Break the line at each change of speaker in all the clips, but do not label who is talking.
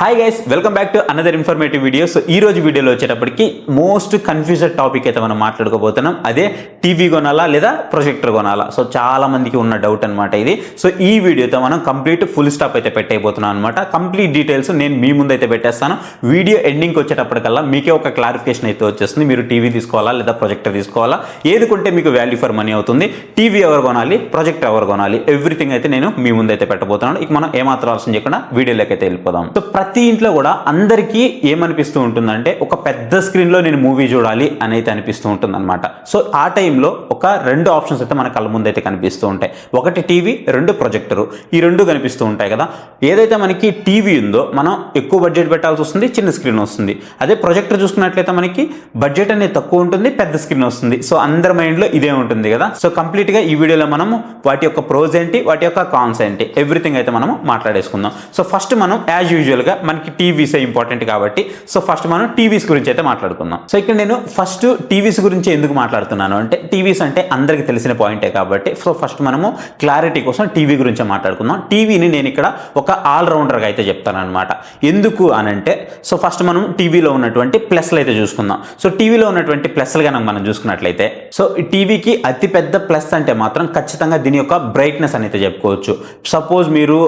Hi guys, welcome back to another informative video. So ఈ రోజు వీడియోలో వచ్చేటప్పటికి మోస్ట్ కన్ఫ్యూజెడ్ టాపిక్ అయితే మనం మాట్లాడుకోబోతున్నాం. అదే టీవీ కొనాలా లేదా ప్రొజెక్టర్ కొనాలా. సో చాలా మందికి ఉన్న డౌట్ అనమాట ఇది. సో ఈ వీడియోతో మనం కంప్లీట్ ఫుల్ స్టాప్ అయితే పెట్టేయబోతున్నాం అనమాట. కంప్లీట్ డీటెయిల్స్ నేను మీ ముందు అయితే పెట్టేస్తాను. వీడియో ఎండింగ్కి వచ్చేటప్పటికల్లా మీకే ఒక క్లారిఫికేషన్ అయితే వచ్చేస్తుంది. మీరు టీవీ తీసుకోవాలా లేదా ప్రొజెక్టర్ తీసుకోవాలా, ఏది కొంటే మీకు వాల్యూ ఫర్ మనీ అవుతుంది, టీవీ ఎవరు కొనాలి, ప్రొజెక్టర్ ఎవరు కొనాలి, ఎవ్రీథింగ్ అయితే నేను మీ ముందు అయితే పెట్టబోతున్నాను. ఇక మనం ఏమాత్రం ఆలోచన చేయకుండా వీడియోలోకి అయితే వెళ్ళిపోదాం. సో ప్రతి ఇంట్లో కూడా అందరికీ ఏమనిపిస్తూ ఉంటుందంటే ఒక పెద్ద స్క్రీన్లో నేను మూవీ చూడాలి అని అయితే అనిపిస్తూ ఉంటుంది అనమాట. సో ఆ టైంలో ఒక రెండు ఆప్షన్స్ అయితే మన కళ్ళ ముందు అయితే కనిపిస్తూ ఉంటాయి. ఒకటి టీవీ, రెండు ప్రొజెక్టరు. ఈ రెండు కనిపిస్తూ ఉంటాయి కదా. ఏదైతే మనకి టీవీ ఉందో మనం ఎక్కువ బడ్జెట్ పెట్టాల్సి వస్తుంది, చిన్న స్క్రీన్ వస్తుంది. అదే ప్రొజెక్టర్ చూసుకున్నట్లయితే మనకి బడ్జెట్ అనేది తక్కువ ఉంటుంది, పెద్ద స్క్రీన్ వస్తుంది. సో అందరి మైండ్లో ఇదే ఉంటుంది కదా. సో కంప్లీట్గా ఈ వీడియోలో మనము వాటి యొక్క ప్రోస్ ఏంటి, వాటి యొక్క కాన్స్ ఏంటి, ఎవ్రీథింగ్ అయితే మనము మాట్లాడేసుకుందాం. సో ఫస్ట్ మనం యాజ్ యూజువల్గా మనకి టీవీసే ఇంపార్టెంట్ కాబట్టి సో ఫస్ట్ మనం టీవీస్ గురించి అయితే మాట్లాడుకుందాం. సో ఇక్కడ నేను ఫస్ట్ టీవీస్ గురించి ఎందుకు మాట్లాడుతున్నాను అంటే టీవీస్ అంటే అందరికీ తెలిసిన పాయింటే కాబట్టి సో ఫస్ట్ మనము క్లారిటీ కోసం టీవీ గురించి మాట్లాడుకుందాం. టీవీని నేను ఇక్కడ ఒక ఆల్రౌండర్గా అయితే చెప్తాను అనమాట. ఎందుకు అనంటే సో ఫస్ట్ మనం టీవీలో ఉన్నటువంటి ప్లస్లు అయితే చూసుకుందాం. సో టీవీలో ఉన్నటువంటి ప్లస్లు కనుక మనం చూసుకున్నట్లయితే సో టీవీకి అతిపెద్ద ప్లస్ అంటే మాత్రం ఖచ్చితంగా దీని యొక్క బ్రైట్నెస్ అనేది చెప్పుకోవచ్చు. సపోజ్ మీరు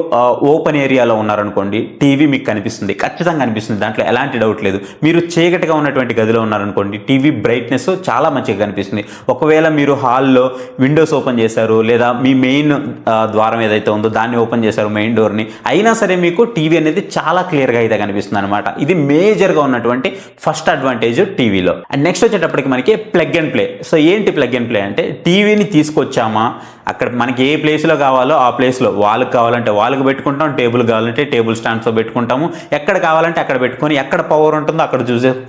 ఓపెన్ ఏరియాలో ఉన్నారనుకోండి, టీవీ మీకు కనిపిస్తుంది, ఖచ్చితంగా కనిపిస్తుంది, దాంట్లో ఎలాంటి డౌట్ లేదు. మీరు చీకటిగా ఉన్నటువంటి గదిలో ఉన్నారనుకోండి, టీవీ బ్రైట్నెస్ చాలా మంచిగా కనిపిస్తుంది. ఒకవేళ మీరు హాల్లో విండోస్ ఓపెన్ చేశారు లేదా మీ మెయిన్ ద్వారం ఏదైతే ఉందో దాన్ని ఓపెన్ చేశారు, మెయిన్ డోర్ని, అయినా సరే మీకు టీవీ అనేది చాలా క్లియర్గా అయితే కనిపిస్తుంది అనమాట. ఇది మేజర్గా ఉన్నటువంటి ఫస్ట్ అడ్వాంటేజ్ టీవీలో. అండ్ నెక్స్ట్ వచ్చేటప్పటికి మనకి ప్లగ్ అండ్ ప్లే. సో ఏంటి ప్లగ్ అండ్ ప్లే అంటే టీవీని తీసుకొచ్చామా, అక్కడ మనకి ఏ ప్లేస్లో కావాలో ఆ ప్లేస్లో, వాళ్ళకి కావాలంటే వాళ్ళకి పెట్టుకుంటాం, టేబుల్ కావాలంటే టేబుల్ స్టాండ్స్లో పెట్టుకుంటాము, ఎక్కడ కావాలంటే అక్కడ పెట్టుకొని, ఎక్కడ పవర్ ఉంటుందో అక్కడ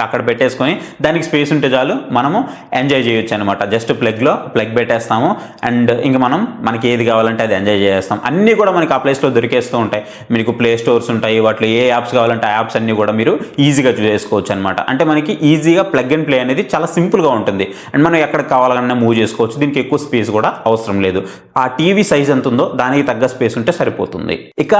అక్కడ పెట్టేసుకొని దానికి స్పేస్ ఉంటే చాలు మనము ఎంజాయ్ చేయొచ్చు అనమాట. జస్ట్ ప్లగ్ పెట్టేస్తాము అండ్ ఇంకా మనకి ఏది కావాలంటే అది ఎంజాయ్ చేస్తాం. అన్నీ కూడా మనకి ఆ ప్లేస్లో దొరికేస్తూ ఉంటాయి. మీకు ప్లే స్టోర్స్ ఉంటాయి, వాటిలో ఏ యాప్స్ కావాలంటే ఆ యాప్స్ అన్నీ కూడా మీరు ఈజీగా చేసుకోవచ్చు అనమాట. అంటే మనకి ఈజీగా ప్లగ్ అండ్ ప్లే అనేది చాలా సింపుల్గా ఉంటుంది అండ్ మనం ఎక్కడికి కావాలన్నా మూవ్ చేసుకోవచ్చు. దీనికి ఎక్కువ స్పేస్ కూడా అవసరం లేదు. ఆ టీవీ సైజ్ ఎంత ఉందో దానికి తగ్గ స్పేస్ ఉంటే సరిపోతుంది. ఇక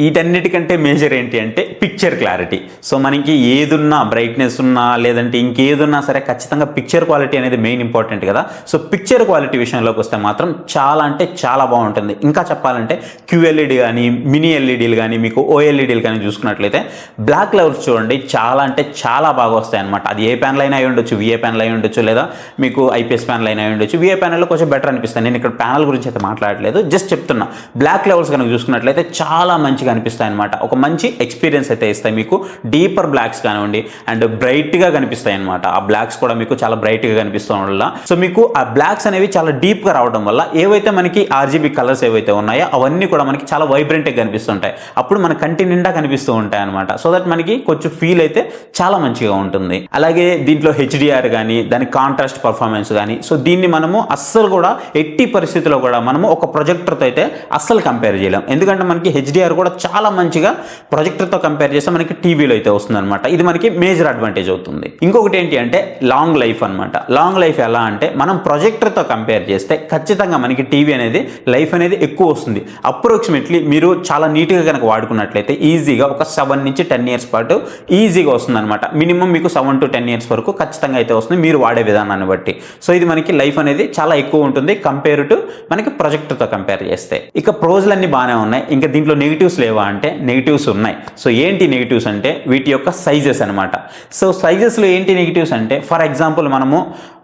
వీటన్నిటికంటే మేజర్ ఏంటి అంటే పిక్చర్ క్లారిటీ. సో మనకి ఏదున్నా, బ్రైట్నెస్ ఉన్నా లేదంటే ఇంకేదున్నా సరే ఖచ్చితంగా పిక్చర్ క్వాలిటీ అనేది మెయిన్ ఇంపార్టెంట్ కదా. సో పిక్చర్ క్వాలిటీ విషయంలోకి వస్తే మాత్రం చాలా అంటే చాలా బాగుంటుంది. ఇంకా చెప్పాలంటే క్యూఎల్ఈడి కానీ, మినీ ఎల్ఈడీలు కానీ, మీకు ఓఎల్ఈడీలు కానీ చూసుకున్నట్లయితే బ్లాక్ లెవెల్స్ చూడండి చాలా అంటే చాలా బాగా వస్తాయి అనమాట. అది ఏ ప్యానల్ అయినా అయి ఉండొచ్చు, విఏ ప్యానల్ అయి ఉండొచ్చు, లేదా మీకు ఐపీఎస్ ప్యానల్ అయినా అయి ఉండొచ్చు. విఏ ప్యానల్లో కొంచెం బెటర్ అనిపిస్తాయి. నేను ఇక్కడ ప్యానల్ గురించి అయితే మాట్లాడలేదు, జస్ట్ చెప్తున్నా. బ్లాక్ లెవెల్స్ కనుక చూసుకున్నట్లయితే చాలా మంచి కనిపిస్తాయి అనమాట. ఒక మంచి ఎక్స్పీరియన్స్ అయితే ఇస్తాయి మీకు. డీపర్ బ్లాక్స్ కానివ్వండి అండ్ బ్రైట్గా కనిపిస్తాయి అనమాట. ఆ బ్లాక్స్ కూడా మీకు చాలా బ్రైట్గా కనిపిస్తూ వల్ల సో మీకు ఆ బ్లాక్స్ అనేవి చాలా డీప్గా రావడం వల్ల ఏవైతే మనకి ఆర్జీబీ కలర్స్ ఏవైతే ఉన్నాయో అవన్నీ కూడా మనకి చాలా వైబ్రెంట్గా కనిపిస్తుంటాయి. అప్పుడు మన కంటి నిండా కనిపిస్తూ ఉంటాయి అనమాట. సో దట్ మనకి కొంచెం ఫీల్ అయితే చాలా మంచిగా ఉంటుంది. అలాగే దీంట్లో హెచ్డిఆర్ కానీ, దాని కాంట్రాస్ట్ పర్ఫార్మెన్స్ కానీ, సో దీన్ని మనము అస్సలు కూడా ఎట్టి పరిస్థితుల్లో కూడా మనము ఒక ప్రొజెక్టర్తో అయితే అస్సలు కంపేర్ చేయలేం. ఎందుకంటే మనకి హెచ్డిఆర్ కూడా చాలా మంచిగా ప్రొజెక్టర్తో కంపేర్ చేస్తే మనకి టీవీలో అయితే వస్తుంది అనమాట. ఇది మనకి మేజర్ అడ్వాంటేజ్ అవుతుంది. ఇంకొకటి ఏంటి అంటే లాంగ్ లైఫ్ అనమాట. లాంగ్ లైఫ్ ఎలా అంటే మనం ప్రొజెక్టర్తో కంపేర్ చేస్తే ఖచ్చితంగా మనకి టీవీ అనేది లైఫ్ అనేది ఎక్కువ వస్తుంది. అప్రాక్సిమేట్లీ మీరు చాలా నీట్గా కనుక వాడుకున్నట్లయితే ఈజీగా ఒక 7 నుంచి 10 ఇయర్స్ పాటు ఈజీగా వస్తుంది అనమాట. మినిమం మీకు 7 to 10 ఇయర్స్ వరకు ఖచ్చితంగా అయితే వస్తుంది మీరు వాడే విధానాన్ని బట్టి. సో ఇది మనకి లైఫ్ అనేది చాలా ఎక్కువ ఉంటుంది కంపేర్ టు మనకి ప్రొజెక్టర్తో కంపేర్ చేస్తే. ఇక ప్రోజ్లన్నీ బాగానే ఉన్నాయి. ఇంకా దీంట్లో నెగిటివ్స్ లేవా అంటే నెగిటివ్స్ ఉన్నాయి. సో ఏంటి నెగిటివ్స్ అంటే వీటి యొక్క సైజెస్ అనమాట. సో సైజెస్లో ఏంటి నెగిటివ్స్ అంటే ఫర్ ఎగ్జాంపుల్ మనము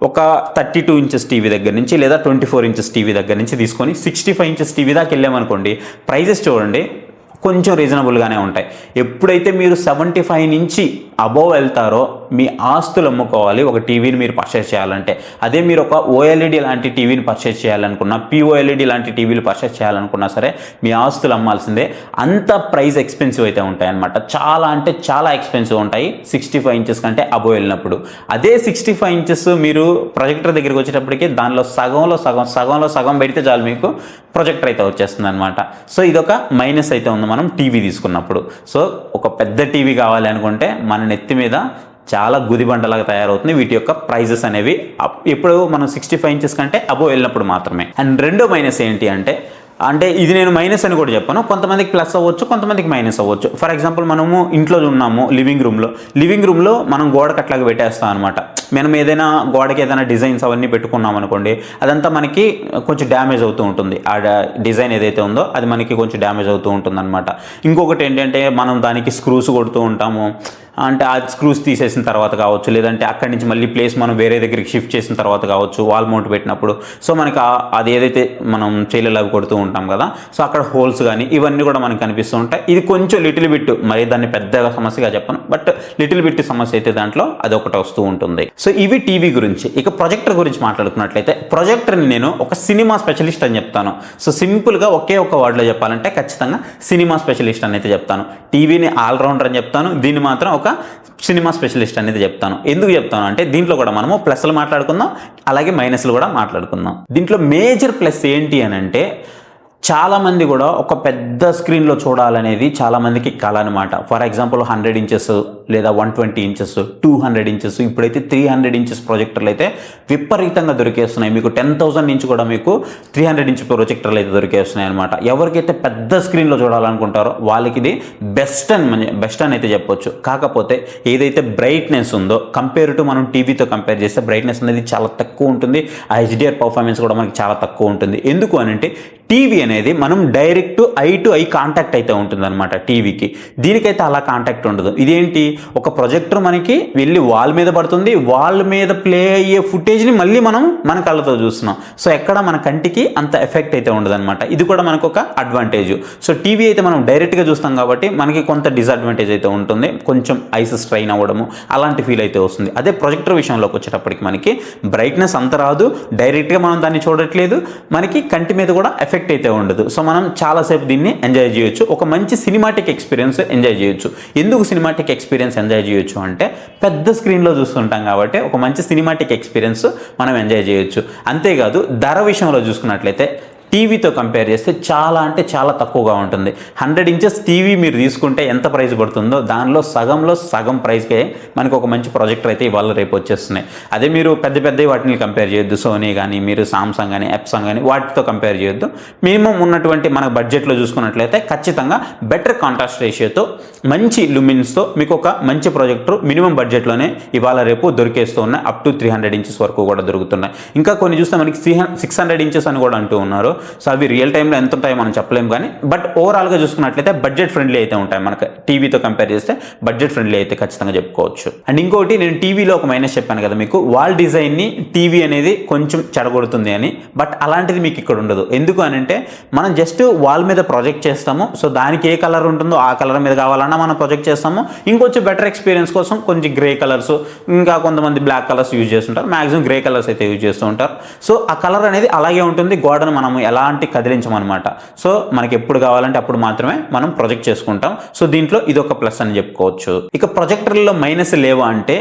ఒక 32 ఇంచెస్ టీవీ దగ్గర నుంచి లేదా 24 ఇంచెస్ టీవీ దగ్గర నుంచి తీసుకొని 65 ఇంచెస్ టీవీ దాకా వెళ్ళామనుకోండి, ప్రైజెస్ చూడండి కొంచెం రీజనబుల్గానే ఉంటాయి. ఎప్పుడైతే మీరు 75 నుంచి అబోవ్ వెళ్తారో మీ ఆస్తులు అమ్ముకోవాలి ఒక టీవీని మీరు పర్చేస్ చేయాలంటే. అదే మీరు ఒక ఓఎల్ఈడి లాంటి టీవీని పర్చేస్ చేయాలనుకున్నా, పిఓఎల్ఈడి లాంటి టీవీలు పర్చేస్ చేయాలనుకున్నా సరే మీ ఆస్తులు అమ్మాల్సిందే. అంత ప్రైస్ ఎక్స్పెన్సివ్ అయితే ఉంటాయి అనమాట. చాలా అంటే చాలా ఎక్స్పెన్సివ్ ఉంటాయి 65 ఇంచెస్ కంటే అబోవ్ వెళ్ళినప్పుడు. అదే 65 ఇంచెస్ మీరు ప్రొజెక్టర్ దగ్గరికి వచ్చేటప్పటికి దానిలో సగంలో సగం పెడితే చాలు మీకు ప్రొజెక్టర్ అయితే వచ్చేస్తుంది అనమాట. సో ఇదొక మైనస్ అయితే ఉంది మనం టీవీ తీసుకున్నప్పుడు. సో ఒక పెద్ద టీవీ కావాలి అనుకుంటే మన నెత్తి మీద చాలా గుదిబండలాగా తయారవుతుంది వీటి యొక్క ప్రైజెస్ అనేవి. ఇప్పుడు మనం 65 ఇంచెస్ కంటే అబోవ్ వెళ్ళినప్పుడు మాత్రమే. అండ్ రెండో మైనస్ ఏంటి అంటే అంటే ఇది నేను మైనస్ అని కూడా చెప్పాను, కొంతమందికి ప్లస్ అవ్వచ్చు, కొంతమందికి మైనస్ అవ్వచ్చు. ఫర్ ఎగ్జాంపుల్ మనము ఇంట్లో ఉన్నాము, లివింగ్ రూమ్లో మనం గోడకు అట్లాగా పెట్టేస్తాం అనమాట. మనం ఏదైనా గోడకి ఏదైనా డిజైన్స్ అవన్నీ పెట్టుకున్నాం అనుకోండి, అదంతా మనకి కొంచెం డ్యామేజ్ అవుతూ ఉంటుంది. ఆ డిజైన్ ఏదైతే ఉందో అది మనకి కొంచెం డ్యామేజ్ అవుతూ ఉంటుంది అనమాట. ఇంకొకటి ఏంటంటే మనం దానికి స్క్రూస్ కొడుతూ ఉంటాము, అంటే ఆ స్క్రూస్ తీసేసిన తర్వాత కావచ్చు, లేదంటే అక్కడి నుంచి మళ్ళీ ప్లేస్ మనం వేరే దగ్గరికి షిఫ్ట్ చేసిన తర్వాత కావచ్చు, వాల్ మౌంట్ పెట్టినప్పుడు. సో మనకి అది ఏదైతే మనం చేయలు అవి కొడుతూ ఉంటాం కదా, సో అక్కడ హోల్స్ కానీ ఇవన్నీ కూడా మనకు కనిపిస్తూ ఉంటాయి. ఇది కొంచెం లిటిల్ బిట్, మరి దాన్ని పెద్దగా సమస్యగా చెప్పను, బట్ లిటిల్ బిట్ సమస్య అయితే దాంట్లో అది ఒకటి వస్తూ ఉంటుంది. సో ఇవి టీవీ గురించి. ఇక ప్రొజెక్టర్ గురించి మాట్లాడుకున్నట్లయితే, ప్రొజెక్టర్ని నేను ఒక సినిమా స్పెషలిస్ట్ అని చెప్తాను. సో సింపుల్గా ఒకే ఒక వర్డ్లో చెప్పాలంటే ఖచ్చితంగా సినిమా స్పెషలిస్ట్ అని అయితే చెప్తాను. టీవీని ఆల్రౌండర్ అని చెప్తాను, దీన్ని మాత్రం ఒక సినిమా స్పెషలిస్ట్ అనేది చెప్తాను. ఎందుకు చెప్తాను అంటే దీంట్లో కూడా మనము ప్లస్లు మాట్లాడుకుందాం, అలాగే మైనస్లు కూడా మాట్లాడుకుందాం. దీంట్లో మేజర్ ప్లస్ ఏంటి అని అంటే, చాలామంది కూడా ఒక పెద్ద స్క్రీన్లో చూడాలనేది చాలామందికి కళ అనమాట. ఫర్ ఎగ్జాంపుల్ 100 ఇంచెస్ లేదా 120 ఇంచెస్, 200 ఇంచెస్, ఇప్పుడైతే 300 ఇంచెస్ ప్రొజెక్టర్లు అయితే విపరీతంగా దొరికేస్తున్నాయి. మీకు 10,000 నుంచి కూడా మీకు 300 ఇంచ్ ప్రొజెక్టర్లు అయితే దొరికేస్తున్నాయి అనమాట. ఎవరికైతే పెద్ద స్క్రీన్లో చూడాలనుకుంటారో వాళ్ళకి ఇది బెస్ట్ అని అయితే చెప్పొచ్చు. కాకపోతే ఏదైతే బ్రైట్నెస్ ఉందో, కంపేర్ టు మనం టీవీతో కంపేర్ చేస్తే బ్రైట్నెస్ అనేది చాలా తక్కువ ఉంటుంది. ఆ HDR పర్ఫార్మెన్స్ కూడా మనకి చాలా తక్కువ ఉంటుంది. ఎందుకు అని అంటే టీవీ అనేది మనం direct I to eye contact అయితే ఉంటుంది అనమాట టీవీకి. దీనికైతే అలా కాంటాక్ట్ ఉండదు. ఇదేంటి, ఒక ప్రొజెక్టర్ మనకి వెళ్ళి వాల్ మీద పడుతుంది, వాల్ మీద ప్లే అయ్యే ఫుటేజ్ని మళ్ళీ మనం మన కళ్ళతో చూస్తున్నాం. సో ఎక్కడ మన కంటికి అంత ఎఫెక్ట్ అయితే ఉండదు అనమాట. ఇది కూడా మనకు ఒక అడ్వాంటేజ్. సో టీవీ అయితే మనం డైరెక్ట్గా చూస్తాం కాబట్టి మనకి కొంత డిసడ్వాంటేజ్ అయితే ఉంటుంది, కొంచెం ఐస్ స్ట్రైన్ అవ్వడము అలాంటి ఫీల్ అయితే వస్తుంది. అదే ప్రొజెక్టర్ విషయంలోకి వచ్చేటప్పటికి మనకి బ్రైట్నెస్ అంత రాదు, డైరెక్ట్గా మనం దాన్ని చూడట్లేదు, మనకి కంటి మీద కూడా ఎఫెక్ట్ అయితే ఉండదు. సో మనం చాలాసేపు దీన్ని ఎంజాయ్ చేయొచ్చు, ఒక మంచి సినిమాటిక్ ఎక్స్పీరియన్స్ ఎంజాయ్ చేయొచ్చు. ఎందుకు సినిమాటిక్ ఎక్స్పీరియన్స్ ఎంజాయ్ చేయొచ్చు అంటే, పెద్ద స్క్రీన్లో చూస్తుంటాం కాబట్టి ఒక మంచి సినిమాటిక్ ఎక్స్పీరియన్స్ మనం ఎంజాయ్ చేయొచ్చు. అంతేకాదు ధర విషయంలో చూసుకున్నట్లయితే టీవీతో కంపేర్ చేస్తే చాలా అంటే చాలా తక్కువగా ఉంటుంది. 100 ఇంచెస్ టీవీ మీరు తీసుకుంటే ఎంత ప్రైస్ పడుతుందో దానిలో సగం ప్రైస్కే మనకు ఒక మంచి ప్రొజెక్టర్ అయితే ఇవాళ రేపు వచ్చేస్తున్నాయి. అదే మీరు పెద్ద వాటిని కంపేర్ చేయొద్దు, సోనీ కానీ మీరు సామ్సంగ్ కానీ ఎప్సంగ్ కానీ వాటితో కంపేర్ చేయొద్దు. మినిమం ఉన్నటువంటి మన బడ్జెట్లో చూసుకున్నట్లయితే ఖచ్చితంగా బెటర్ కాంట్రాస్ట్ రేషియోతో మంచి లుమిన్స్తో మీకు ఒక మంచి ప్రొజెక్టర్ మినిమం బడ్జెట్లోనే ఇవాళ రేపు దొరికేస్తూ ఉన్నాయి. అప్ టు 300 ఇంచెస్ వరకు కూడా దొరుకుతున్నాయి. ఇంకా కొన్ని చూస్తే మనకి 600 ఇంచెస్ అని కూడా అంటూ ఉన్నారు. సో అవి రియల్ టైంలో ఎంత ఉంటాయో మనం చెప్పలేము కానీ, బట్ ఓవరాల్గా చూసుకున్నట్లయితే బడ్జెట్ ఫ్రెండ్లీ అయితే ఉంటాయి. మనకు టీవీతో కంపేర్ చేస్తే బడ్జెట్ ఫ్రెండ్లీ అయితే ఖచ్చితంగా చెప్పుకోవచ్చు. అండ్ ఇంకోటి, నేను టీవీలో ఒక మైనస్ చెప్పాను కదా మీకు, వాల్ డిజైన్ని టీవీ అనేది కొంచెం చెడగొడుతుంది అని. బట్ అలాంటిది మీకు ఇక్కడ ఉండదు. ఎందుకు అని అంటే మనం జస్ట్ వాల్ మీద ప్రొజెక్ట్ చేస్తాము. సో దానికి ఏ కలర్ ఉంటుందో ఆ కలర్ మీద కావాలన్నా మనం ప్రొజెక్ట్ చేస్తాము. ఇంకొంచెం బెటర్ ఎక్స్పీరియన్స్ కోసం కొంచెం గ్రే కలర్స్, ఇంకా కొంతమంది బ్లాక్ కలర్స్ యూజ్ చేస్తుంటారు, మ్యాక్సిమం గ్రే కలర్స్ అయితే యూజ్ చేస్తూ ఉంటారు. సో ఆ కలర్ అనేది అలాగే ఉంటుంది, గోడను మనం ఎలాంటి కదిలించమన్నమాట. సో మనకి ఎప్పుడు కావాలంటే అప్పుడు మాత్రమే మనం ప్రొజెక్ట్ చేసుకుంటాం. సో దీంట్లో ఇది ఒక ప్లస్ అని చెప్పుకోవచ్చు. ఇక ప్రొజెక్టర్లో మైనస్ లేవా అంటే,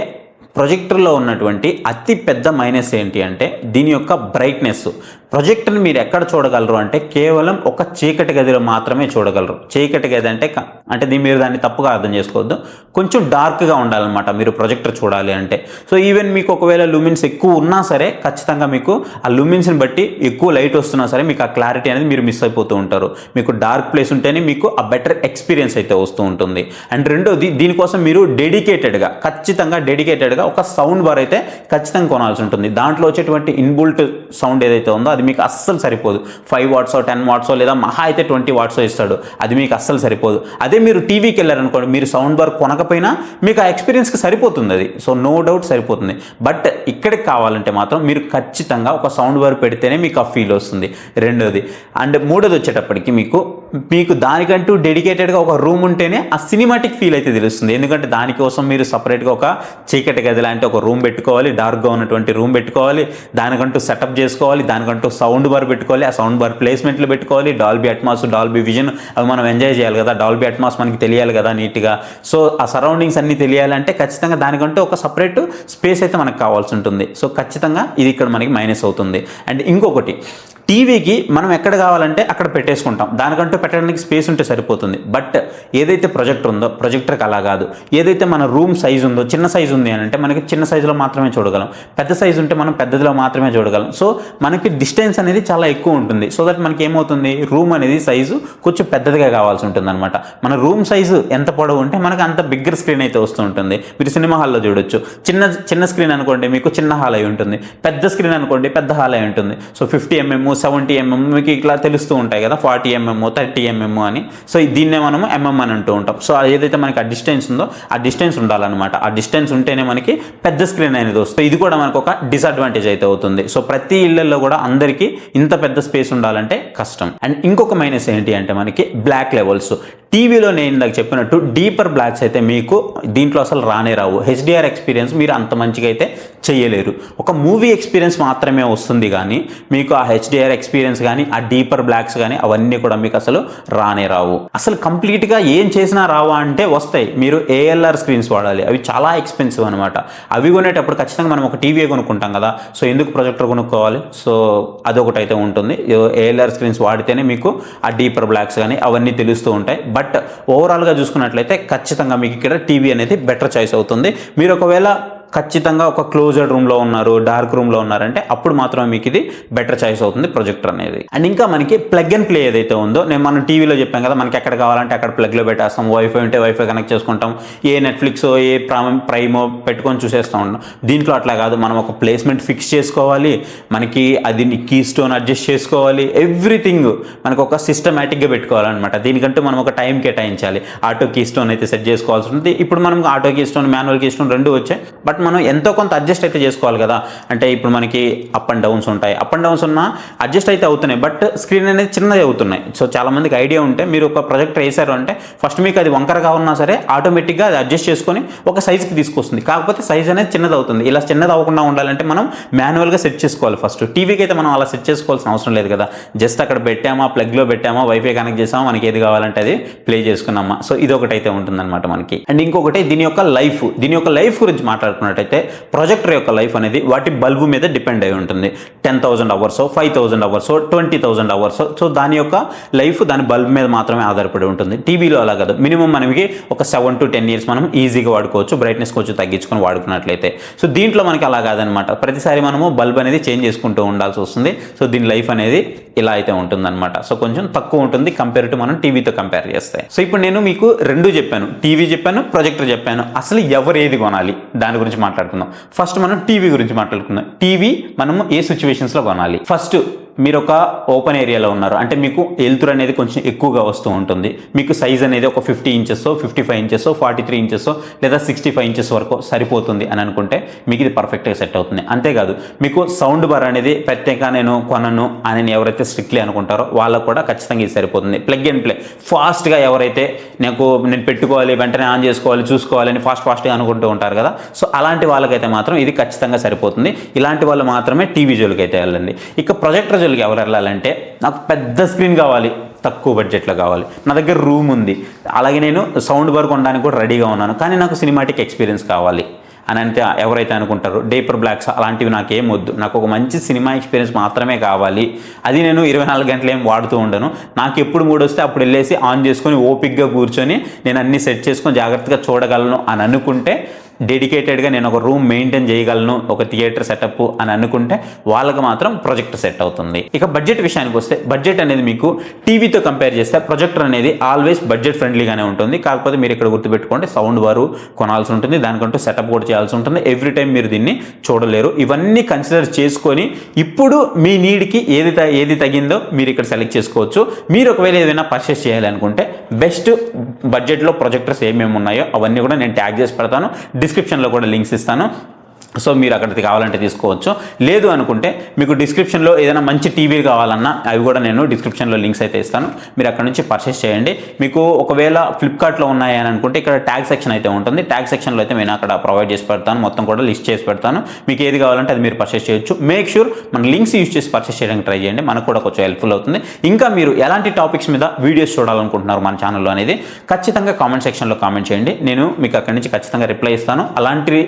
ప్రొజెక్టర్లో ఉన్నటువంటి అతి పెద్ద మైనస్ ఏంటి అంటే దీని యొక్క బ్రైట్నెస్. ప్రొజెక్టర్ని మీరు ఎక్కడ చూడగలరు అంటే కేవలం ఒక చీకటి గదిలో మాత్రమే చూడగలరు. చీకటి గది అంటే మీరు దాన్ని తప్పుగా అర్థం చేసుకోవద్దు, కొంచెం డార్క్గా ఉండాలన్నమాట మీరు ప్రొజెక్టర్ చూడాలి అంటే. సో ఈవెన్ మీకు ఒకవేళ లూమిన్స్ ఎక్కువ ఉన్నా సరే ఖచ్చితంగా మీకు ఆ లూమిన్స్ని బట్టి ఎక్కువ లైట్ వస్తున్నా సరే మీకు ఆ క్లారిటీ అనేది మీరు మిస్ అయిపోతూ ఉంటారు. మీకు డార్క్ ప్లేస్ ఉంటేనే మీకు ఆ బెటర్ ఎక్స్పీరియన్స్ అయితే వస్తూ ఉంటుంది. అండ్ రెండోది, దీనికోసం మీరు ఖచ్చితంగా డెడికేటెడ్గా ఒక సౌండ్ బార్ అయితే ఖచ్చితంగా కొనాల్సి ఉంటుంది. దాంట్లో వచ్చేటువంటి ఇన్బుల్ట్ సౌండ్ ఏదైతే ఉందో అది మీకు అస్సలు సరిపోదు. 5 వాట్స్ 10 వాట్స్ లేదా మహా అయితే 20 వాట్స్ ఇస్తాడు, అది మీకు అస్సలు సరిపోదు. అదే మీరు టీవీకి వెళ్ళారనుకోండి, మీరు సౌండ్ బార్ కొనకపోయినా మీకు ఆ ఎక్స్పీరియన్స్కి సరిపోతుంది అది. సో నో డౌట్ సరిపోతుంది. బట్ ఇక్కడికి కావాలంటే మాత్రం మీరు ఖచ్చితంగా ఒక సౌండ్ బార్ పెడితేనే మీకు ఆ ఫీల్ వస్తుంది. రెండోది. అండ్ మూడోది వచ్చేటప్పటికి మీకు దానికంటూ డెడికేటెడ్గా ఒక రూమ్ ఉంటేనే ఆ సినిమాటిక్ ఫీల్ అయితే తెలుస్తుంది. ఎందుకంటే దానికోసం మీరు సపరేట్గా ఒక చీకటి గది లాంటి ఒక రూమ్ పెట్టుకోవాలి, డార్క్గా ఉన్నటువంటి రూమ్ పెట్టుకోవాలి, దానికంటూ సెటప్ చేసుకోవాలి, దానికంటూ సౌండ్ బార్ పెట్టుకోవాలి, ఆ సౌండ్ బార్ ప్లేస్మెంట్లు పెట్టుకోవాలి, డాల్బీ అట్మాస్, డాల్బీ విజన్ అవి మనం ఎంజాయ్ చేయాలి కదా, డాల్బీ అట్మాస్ మనకి తెలియాలి కదా నీట్గా. సో ఆ సరౌండింగ్స్ అన్నీ తెలియాలంటే ఖచ్చితంగా దానికంటూ ఒక సపరేట్ స్పేస్ అయితే మనకు కావాల్సి ఉంటుంది. సో ఖచ్చితంగా ఇది ఇక్కడ మనకి మైనస్ అవుతుంది. అండ్ ఇంకొకటి, టీవీకి మనం ఎక్కడ కావాలంటే అక్కడ పెట్టేసుకుంటాం, దానికంటూ పెట్టడానికి స్పేస్ ఉంటే సరిపోతుంది. బట్ ఏదైతే ప్రొజెక్టర్ ఉందో ప్రొజెక్టర్కి అలా కాదు. ఏదైతే మన రూమ్ సైజు ఉందో, చిన్న సైజు ఉంది అని అంటే మనకి చిన్న సైజులో మాత్రమే చూడగలం, పెద్ద సైజు ఉంటే మనం పెద్దదిలో మాత్రమే చూడగలం. సో మనకి డిస్టెన్స్ అనేది చాలా ఎక్కువ ఉంటుంది. సో దట్ మనకి ఏమవుతుంది, రూమ్ అనేది సైజు కొంచెం పెద్దదిగా కావాల్సి ఉంటుంది అనమాట. మన రూమ్ సైజు ఎంత పొడవు ఉంటే మనకు అంత బిగ్గర్ స్క్రీన్ అయితే వస్తూ ఉంటుంది. మీరు సినిమా హాల్లో చూడొచ్చు, చిన్న స్క్రీన్ అనుకోండి మీకు చిన్న హాల్ అయి ఉంటుంది, పెద్ద స్క్రీన్ అనుకోండి పెద్ద హాల్ అయి ఉంటుంది. సో 50mm 70mm మీకు ఇట్లా తెలుస్తూ ఉంటాయి కదా, 40mm 30mm అని. సో దీన్నే మనము అని అంటూ ఉంటాం. సో ఏదైతే మనకి ఆ డిస్టెన్స్ ఉందో ఆ డిస్టెన్స్ ఉండాలన్నమాట. ఆ డిస్టెన్స్ ఉంటేనే మనకి పెద్ద స్క్రీన్ అనేది వస్తుంది. ఇది కూడా మనకు ఒక డిసడ్వాంటేజ్ అయితే అవుతుంది. సో ప్రతి ఇళ్లలో కూడా అందరికీ ఇంత పెద్ద స్పేస్ ఉండాలంటే కష్టం. అండ్ ఇంకొక మైనస్ ఏంటి అంటే మనకి బ్లాక్ లెవెల్స్. టీవీలో నేను ఇందాక చెప్పినట్టు డీపర్ బ్లాక్స్ అయితే మీకు దీంట్లో అసలు రానే రావు. హెచ్డిఆర్ ఎక్స్పీరియన్స్ మీరు అంత మంచిగా అయితే చేయలేరు. ఒక మూవీ ఎక్స్పీరియన్స్ మాత్రమే వస్తుంది కానీ మీకు ఆ హెచ్డిఆర్ ఎక్స్పీరియన్స్ కానీ ఆ డీపర్ బ్లాక్స్ కానీ అవన్నీ కూడా మీకు అసలు రానే రావు. అసలు కంప్లీట్గా ఏం చేసినా రావా అంటే వస్తాయి. మీరు ఏఎల్ఆర్ స్క్రీన్స్ వాడాలి, అవి చాలా ఎక్స్పెన్సివ్ అనమాట. అవి కొనేటప్పుడు ఖచ్చితంగా మనం ఒక టీవీ కొనుక్కుంటాం కదా, సో ఎందుకు ప్రొజెక్టర్ కొనుక్కోవాలి? సో అదొకటి అయితే ఉంటుంది. ఏఎల్ఆర్ స్క్రీన్స్ వాడితేనే మీకు ఆ డీపర్ బ్లాక్స్ కానీ అవన్నీ తెలుస్తూ ఉంటాయి. బట్ ఓవరాల్గా చూసుకున్నట్లయితే ఖచ్చితంగా మీకు ఇక్కడ టీవీ అనేది బెటర్ చాయిస్ అవుతుంది. మీరు ఒకవేళ ఖచ్చితంగా ఒక క్లోజ్డ్ రూమ్లో ఉన్నారు, డార్క్ రూమ్లో ఉన్నారంటే అప్పుడు మాత్రమే మీకు ఇది బెటర్ చాయిస్ అవుతుంది ప్రొజెక్టర్ అనేది. అండ్ ఇంకా మనకి ప్లగ్ అండ్ ప్లే ఏదైతే ఉందో, నేను మనం టీవీలో చెప్పాం కదా, మనకి ఎక్కడ కావాలంటే అక్కడ ప్లగ్లో పెట్టేస్తాం. వైఫై ఉంటే వైఫై కనెక్ట్ చేసుకుంటాం, ఏ నెట్ఫ్లిక్స్ ఏ ప్రైమో పెట్టుకొని చూసేస్తూ ఉంటాం. దీంట్లో అట్లా కాదు, మనం ఒక ప్లేస్మెంట్ ఫిక్స్ చేసుకోవాలి, మనకి అది కీ స్టోన్ అడ్జస్ట్ చేసుకోవాలి, ఎవ్రీథింగ్ మనకు ఒక సిస్టమేటిక్గా పెట్టుకోవాలన్నమాట. దీనికంటూ మనం ఒక టైం కేటాయించాలి. ఆటో కీ స్టోన్ అయితే సెట్ చేసుకోవాల్సి ఉంటుంది. ఇప్పుడు మనం auto keystone manual keystone రెండు వచ్చాయి. బట్ మనం ఎంతో కొంత అడ్జస్ట్ అయితే చేసుకోవాలి కదా. అంటే ఇప్పుడు మనకి అప్ అండ్ డౌన్స్ ఉంటాయి, అప్ అండ్ డౌన్స్ ఉన్నా అడ్జస్ట్ అయితే అవుతున్నాయి, బట్ స్క్రీన్ అనేది చిన్నది అవుతున్నాయి. సో చాలా మందికి ఐడియా ఉంటే మీరు ఒక ప్రొజెక్టర్ వేసారు అంటే ఫస్ట్ మీకు అది వంకరగా ఉన్నా సరే ఆటోమేటిక్గా అది అడ్జస్ట్ చేసుకొని ఒక సైజ్కి తీసుకొస్తుంది. కాకపోతే సైజ్ అనేది చిన్నది అవుతుంది. ఇలా చిన్నది అవ్వకుండా ఉండాలంటే మనం మాన్యువల్గా సెట్ చేసుకోవాలి ఫస్ట్. టీవీకి అయితే మనం అలా సెట్ చేసుకోవాల్సిన అవసరం లేదు కదా. జస్ట్ అక్కడ పెట్టామా, ప్లగ్లో పెట్టామా, వైఫై కనెక్ట్ చేసామా, మనకి ఏది కావాలంటే అది ప్లే చేసుకున్నామా. సో ఇది ఒకటి అయితే ఉంటుందన్నమాట మనకి. అండ్ ఇంకొకటి దీని యొక్క లైఫ్ గురించి మాట్లాడుకున్నట్టయితే ప్రొజెక్టర్ యొక్క లైఫ్ అనేది వాటి బల్బు మీద డిపెండ్ అయి ఉంటుంది. 10,000 అవర్స్, 5,000 అవర్స్, 20,000 అవర్స్. సో దాని యొక్క లైఫ్ దాని బల్బ్ మీద మాత్రమే ఆధారపడి ఉంటుంది. టీవీలో అలా కాదు, మినిమం మనకి ఒక 7 to 10 years మనం ఈజీగా వాడుకోవచ్చు, బ్రైట్నెస్ కొంచెం తగ్గించుకొని వాడుకున్నట్లయితే. సో దీంట్లో మనకి అలా కాదనమాట, ప్రతిసారి మనము బల్బ్ అనేది చేంజ్ చేసుకుంటూ ఉండాల్సి వస్తుంది. సో దీని లైఫ్ అనేది ఇలా అయితే ఉంటుందన్నమాట. సో కొంచెం తక్కువ ఉంటుంది కంపేర్ టు మనం టీవీతో కంపేర్ చేస్తే. సో ఇప్పుడు నేను మీకు రెండు చెప్పాను, టీవీ చెప్పాను, ప్రొజెక్టర్ చెప్పాను. అసలు ఎవరు ఏది కొనాలి దాని గురించి మాట్లాడుకుందాం. ఫస్ట్ మనం టీవీ గురించి మాట్లాడుకుందాం. టీవీ మనము ఏ సిచ్యువేషన్స్లో కొనాలి? ఫస్ట్ మీరు ఒక ఓపెన్ ఏరియాలో ఉన్నారు అంటే మీకు వెలుతురు అనేది కొంచెం ఎక్కువగా వస్తూ ఉంటుంది. మీకు సైజ్ అనేది ఒక 50 inches, 55 inches, 43 inches లేదా 65 inches వరకు సరిపోతుంది అని అనుకుంటే మీకు ఇది పర్ఫెక్ట్గా సెట్ అవుతుంది. అంతేకాదు మీకు సౌండ్ బార్ అనేది ప్రత్యేకంగా నేను కొనను అని ఎవరైతే స్ట్రిక్ట్లీ అనుకుంటారో వాళ్ళకు కూడా ఖచ్చితంగా ఇది సరిపోతుంది. ప్లగ్ అండ్ ప్లే ఫాస్ట్గా ఎవరైతే నేను పెట్టుకోవాలి, వెంటనే ఆన్ చేసుకోవాలి, చూసుకోవాలని ఫాస్ట్గా అనుకుంటూ ఉంటారు కదా. సో అలాంటి వాళ్ళకైతే మాత్రం ఇది ఖచ్చితంగా సరిపోతుంది. ఇలాంటి వాళ్ళు మాత్రమే టీవీ జోలికి అయితే వెళ్ళండి. ఇక ప్రొజెక్టర్ ఎవరు వెళ్ళాలంటే నాకు పెద్ద స్క్రీన్ కావాలి, తక్కువ బడ్జెట్లో కావాలి, నా దగ్గర రూమ్ ఉంది, అలాగే నేను సౌండ్ బార్ కొనడానికి కూడా రెడీగా ఉన్నాను, కానీ నాకు సినిమాటిక్ ఎక్స్పీరియన్స్ కావాలి అని అంటే ఎవరైతే అనుకుంటారో డీపర్ బ్లాక్స్ అలాంటివి నాకేం వద్దు, నాకు ఒక మంచి సినిమా ఎక్స్పీరియన్స్ మాత్రమే కావాలి, అది నేను 24 గంటలు ఏం వాడుతూ ఉండను, నాకు ఎప్పుడు మూడు వస్తే అప్పుడు వెళ్ళేసి ఆన్ చేసుకొని ఓపిక్గా కూర్చొని నేను అన్నీ సెట్ చేసుకొని జాగ్రత్తగా చూడగలను అని అనుకుంటే, డెడికేటెడ్గా నేను ఒక రూమ్ మెయింటైన్ చేయగలను, ఒక థియేటర్ సెటప్ అని అనుకుంటే వాళ్ళకి మాత్రం ప్రొజెక్టర్ సెట్ అవుతుంది. ఇక బడ్జెట్ విషయానికి వస్తే బడ్జెట్ అనేది మీకు టీవీతో కంపేర్ చేస్తే ప్రొజెక్టర్ అనేది ఆల్వేస్ బడ్జెట్ ఫ్రెండ్లీగానే ఉంటుంది. కాకపోతే మీరు ఇక్కడ గుర్తుపెట్టుకోండి, సౌండ్ బారు కొనాల్సి ఉంటుంది, దానికంటూ సెటప్ కూడా చేయాల్సి ఉంటుంది, ఎవ్రీ టైం మీరు దీన్ని చూడలేరు. ఇవన్నీ కన్సిడర్ చేసుకొని ఇప్పుడు మీ నీడ్కి ఏది తగిందో మీరు ఇక్కడ సెలెక్ట్ చేసుకోవచ్చు. మీరు ఒకవేళ ఏదైనా పర్చేస్ చేయాలనుకుంటే బెస్ట్ బడ్జెట్లో ప్రొజెక్టర్స్ ఏమేమి ఉన్నాయో అవన్నీ కూడా నేను ట్యాగ్ చేసి పెడతాను, డిస్క్రిప్షన్లో కూడా లింక్స్ ఇస్తాను. సో మీరు అక్కడికి కావాలంటే తీసుకోవచ్చు. లేదు అనుకుంటే మీకు డిస్క్రిప్షన్లో ఏదైనా మంచి టీవీ కావాలన్నా అవి కూడా నేను డిస్క్రిప్షన్లో లింక్స్ అయితే ఇస్తాను, మీరు అక్కడ నుంచి పర్చేస్ చేయండి. మీకు ఒకవేళ ఫ్లిప్కార్ట్లో ఉన్నాయి అని అనుకుంటే ఇక్కడ ట్యాగ్ సెక్షన్ అయితే ఉంటుంది, ట్యాగ్ సెక్షన్లో అయితే నేను అక్కడ ప్రొవైడ్ చేసి పెడతాను, మొత్తం కూడా లిస్ట్ చేసి పెడతాను. మీకు ఏది కావాలంటే అది మీరు పర్చేస్ చేయొచ్చు. మేక్ షూర్ మన లింక్స్ యూజ్ చేసి పర్చేస్ చేయడానికి ట్రై చేయండి, మనకు కూడా కొంచెం హెల్ప్ఫుల్ అవుతుంది. ఇంకా మీరు ఎలాంటి టాపిక్స్ మీద వీడియోస్ చూడాలనుకుంటున్నారు మన ఛానల్లో అనేది ఖచ్చితంగా కామెంట్ సెక్షన్లో కామెంట్ చేయండి, నేను మీకు అక్కడి నుంచి ఖచ్చితంగా రిప్లై ఇస్తాను. అలాంటి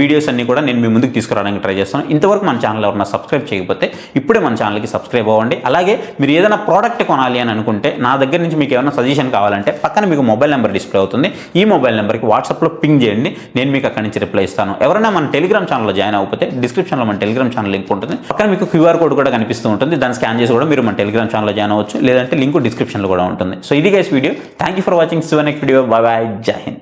వీడియోస్ అన్ని కూడా కూడా నేను మీ ముందుకు తీసుకురావడానికి ట్రై చేస్తాను. ఇంతవరకు మన ఛానల్ ఎవరైనా సబ్స్క్రైబ్ చేయకపోతే ఇప్పుడే మన ఛానల్కి సబ్స్క్రైబ్ అవ్వండి. అలాగే మీరు ఏదైనా ప్రోడక్ట్ కొనాలి అని అనుకుంటే నా దగ్గర నుంచి మీకు ఏమైనా సజెషన్ కావాలంటే పక్కన మీకు మొబైల్ నెంబర్ డిస్ప్లే అవుతుంది. ఈ మొబైల్ నెంబర్కి వాట్సాప్లో పింగ్ చేయండి, నేను మీకు అక్కడి నుంచి రిప్లై ఇస్తాను. ఎవరైనా మన టెలిగ్రామ్ ఛానల్లో జాయిన్ అవ్వకపోతే డిస్క్రిప్షన్లో మన టెలిగ్రామ్ ఛానల్ లింక్ ఉంటుంది. పక్కన మీకు క్యూఆర్ కోడ్ కూడా కనిపిస్తూ ఉంటుంది. దాన్ని స్కాన్ చేసి కూడా మీరు మన టెలిగ్రామ్ ఛానల్లో జాయిన్ అవ్వచ్చు, లేదంటే లింక్ డిస్క్రిప్షన్లో కూడా ఉంటుంది. సో ఇది guys video. Thank you for watching. Next video. Bye bye. Jai Hind.